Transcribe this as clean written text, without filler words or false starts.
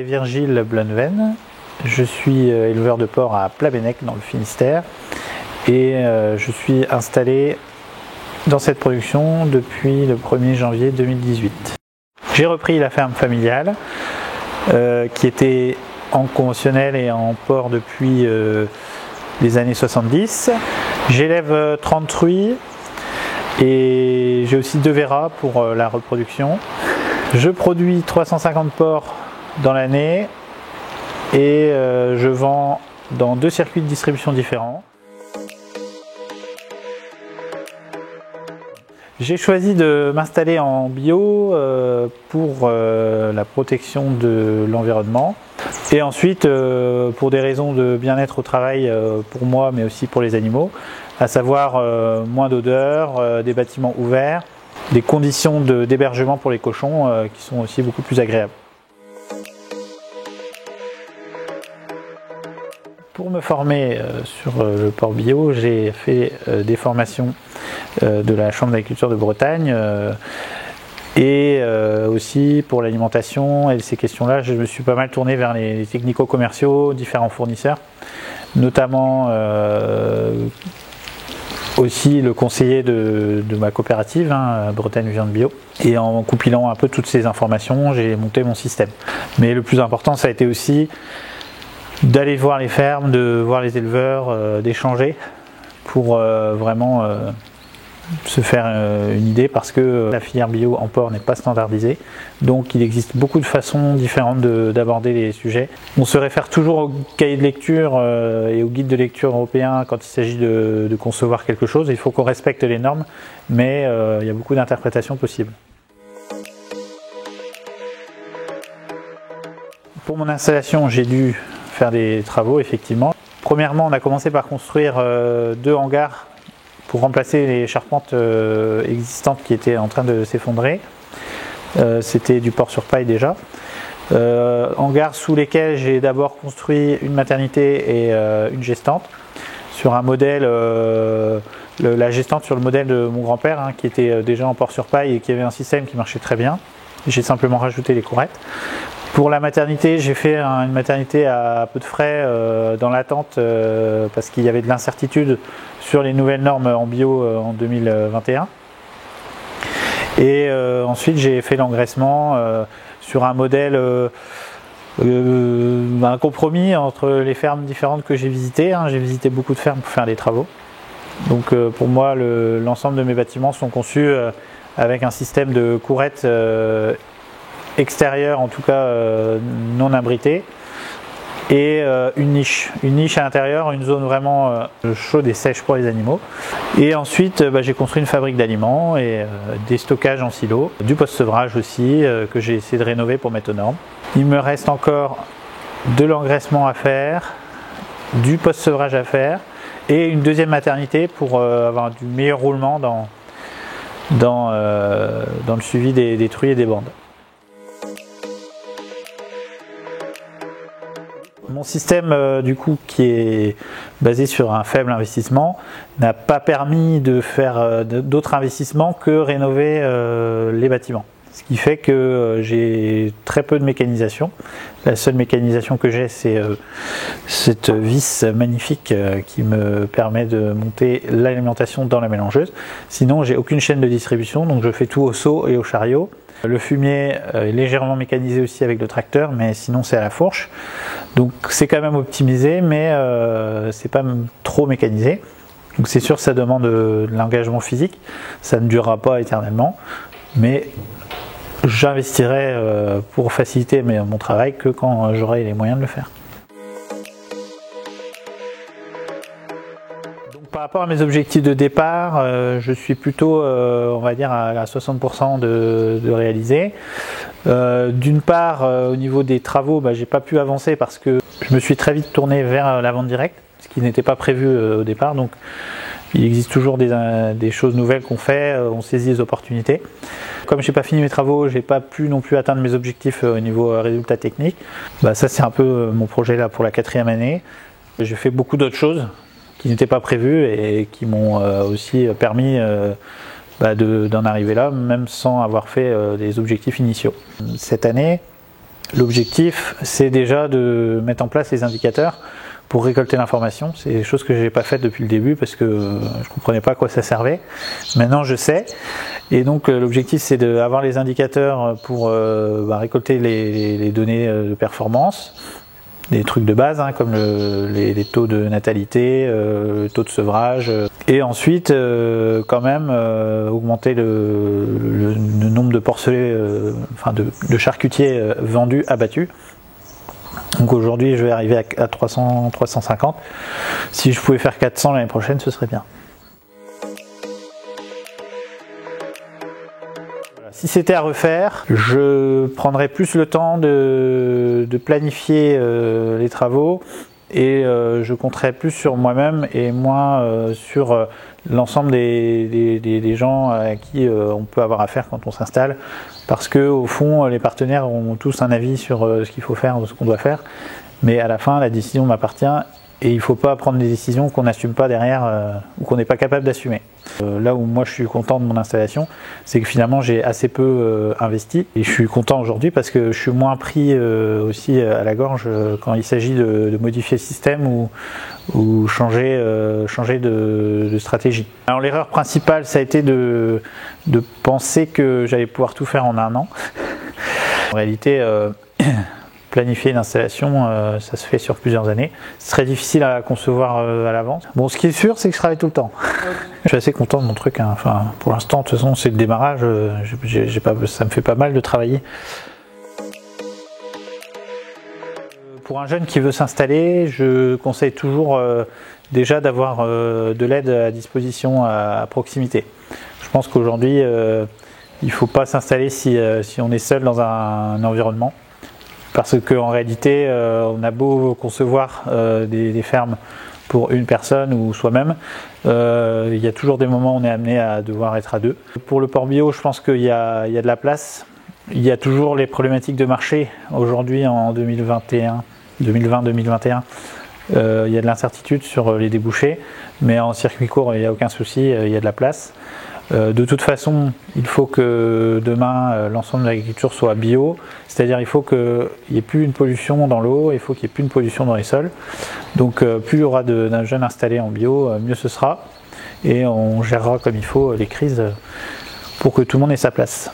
Virgile Blunven, je suis éleveur de porcs à Plabennec dans le Finistère et je suis installé dans cette production depuis le 1er janvier 2018. J'ai repris la ferme familiale qui était en conventionnel et en porc depuis les années 70. J'élève 30 truies et j'ai aussi 2 verras pour la reproduction. Je produis 350 porcs dans l'année et je vends dans 2 circuits de distribution différents. J'ai choisi de m'installer en bio pour la protection de l'environnement et ensuite pour des raisons de bien-être au travail pour moi mais aussi pour les animaux, à savoir moins d'odeur, des bâtiments ouverts, des conditions d'hébergement pour les cochons qui sont aussi beaucoup plus agréables. Pour me former sur le porc bio, j'ai fait des formations de la Chambre d'agriculture de Bretagne et aussi pour l'alimentation et ces questions-là, je me suis pas mal tourné vers les technico-commerciaux, différents fournisseurs, notamment aussi le conseiller de ma coopérative, Bretagne Viande Bio. Et en compilant un peu toutes ces informations, j'ai monté mon système. Mais le plus important, ça a été aussi d'aller voir les fermes, de voir les éleveurs, d'échanger pour vraiment se faire une idée, parce que la filière bio en porc n'est pas standardisée, donc il existe beaucoup de façons différentes d'aborder les sujets. On se réfère toujours au cahier de lecture et au guide de lecture européen quand il s'agit de concevoir quelque chose. Il faut qu'on respecte les normes, mais il y a beaucoup d'interprétations possibles. Pour mon installation, j'ai dû faire des travaux, effectivement. Premièrement, on a commencé par construire 2 hangars pour remplacer les charpentes existantes qui étaient en train de s'effondrer. C'était du porc sur paille déjà. Hangars sous lesquels j'ai d'abord construit une maternité et une gestante sur un modèle, la gestante sur le modèle de mon grand-père qui était déjà en porc sur paille et qui avait un système qui marchait très bien. J'ai simplement rajouté les courettes. Pour la maternité, j'ai fait une maternité à peu de frais dans l'attente parce qu'il y avait de l'incertitude sur les nouvelles normes en bio en 2021. Et ensuite, j'ai fait l'engraissement sur un modèle, un compromis entre les fermes différentes que j'ai visitées. J'ai visité beaucoup de fermes pour faire des travaux. Donc pour moi, l'ensemble de mes bâtiments sont conçus avec un système de courettes extérieure, en tout cas non abritée, et une niche à l'intérieur, une zone vraiment chaude et sèche pour les animaux. Et ensuite j'ai construit une fabrique d'aliments et des stockages en silo, du post-sevrage aussi que j'ai essayé de rénover pour mettre aux normes. Il me reste encore de l'engraissement à faire, du post-sevrage à faire et une deuxième maternité pour avoir du meilleur roulement dans le suivi des truies et des bandes. Mon système du coup qui est basé sur un faible investissement n'a pas permis de faire d'autres investissements que rénover les bâtiments. Ce qui fait que j'ai très peu de mécanisation. La seule mécanisation que j'ai, c'est cette vis magnifique qui me permet de monter l'alimentation dans la mélangeuse. Sinon, j'ai aucune chaîne de distribution, donc je fais tout au seau et au chariot. Le fumier est légèrement mécanisé aussi avec le tracteur, mais sinon c'est à la fourche. Donc c'est quand même optimisé, mais c'est pas trop mécanisé. Donc c'est sûr que ça demande de l'engagement physique. Ça ne durera pas éternellement, mais j'investirai pour faciliter mon travail que quand j'aurai les moyens de le faire. Par rapport à mes objectifs de départ, je suis plutôt, on va dire, à 60% de réaliser. D'une part, au niveau des travaux, j'ai pas pu avancer parce que je me suis très vite tourné vers la vente directe, ce qui n'était pas prévu au départ. Donc, il existe toujours des choses nouvelles qu'on fait, on saisit les opportunités. Comme j'ai pas fini mes travaux, j'ai pas pu non plus atteindre mes objectifs au niveau résultats techniques. Ça, c'est un peu mon projet là pour la 4e année. J'ai fait beaucoup d'autres choses qui n'étaient pas prévues et qui m'ont aussi permis d'en arriver là, même sans avoir fait des objectifs initiaux. Cette année, L'objectif, c'est déjà de mettre en place les indicateurs pour récolter l'information. C'est des choses que je n'ai pas faites depuis le début parce que je ne comprenais pas à quoi ça servait. Maintenant, je sais. Et donc, l'objectif, c'est d'avoir les indicateurs pour récolter les données de performance, des trucs de base comme les taux de natalité, le taux de sevrage, et ensuite quand même augmenter le nombre de porcelets, de charcutiers vendus, abattus. Donc aujourd'hui je vais arriver à 300, 350. Si je pouvais faire 400 l'année prochaine, ce serait bien. Si c'était à refaire, je prendrais plus le temps de planifier les travaux et je compterais plus sur moi-même et moins sur l'ensemble des gens à qui on peut avoir affaire quand on s'installe, parce que au fond les partenaires ont tous un avis sur ce qu'il faut faire, ce qu'on doit faire, mais à la fin la décision m'appartient. Et il ne faut pas prendre des décisions qu'on n'assume pas derrière ou qu'on n'est pas capable d'assumer. Là où moi je suis content de mon installation, c'est que finalement j'ai assez peu investi. Et je suis content aujourd'hui parce que je suis moins pris aussi à la gorge quand il s'agit de modifier le système ou changer de stratégie. Alors l'erreur principale, ça a été de penser que j'allais pouvoir tout faire en un an. En réalité, planifier une installation, ça se fait sur plusieurs années. C'est très difficile à concevoir à l'avance. Bon, ce qui est sûr, c'est que je travaille tout le temps. Je suis assez content de mon truc. Enfin, pour l'instant, de toute façon, c'est le démarrage. Ça me fait pas mal de travailler. Pour un jeune qui veut s'installer, je conseille toujours déjà d'avoir de l'aide à disposition à proximité. Je pense qu'aujourd'hui, il ne faut pas s'installer si on est seul dans un environnement. Parce qu'en réalité, on a beau concevoir des fermes pour une personne ou soi-même, il y a toujours des moments où on est amené à devoir être à deux. Pour le porc bio, je pense qu'il y a de la place. Il y a toujours les problématiques de marché. Aujourd'hui, en 2020-2021, il y a de l'incertitude sur les débouchés, mais en circuit court, il n'y a aucun souci, il y a de la place. De toute façon, il faut que demain l'ensemble de l'agriculture soit bio, c'est-à-dire il faut qu'il n'y ait plus une pollution dans l'eau, il faut qu'il n'y ait plus une pollution dans les sols. Donc plus il y aura d'un jeunes installés en bio, mieux ce sera, et on gérera comme il faut les crises pour que tout le monde ait sa place.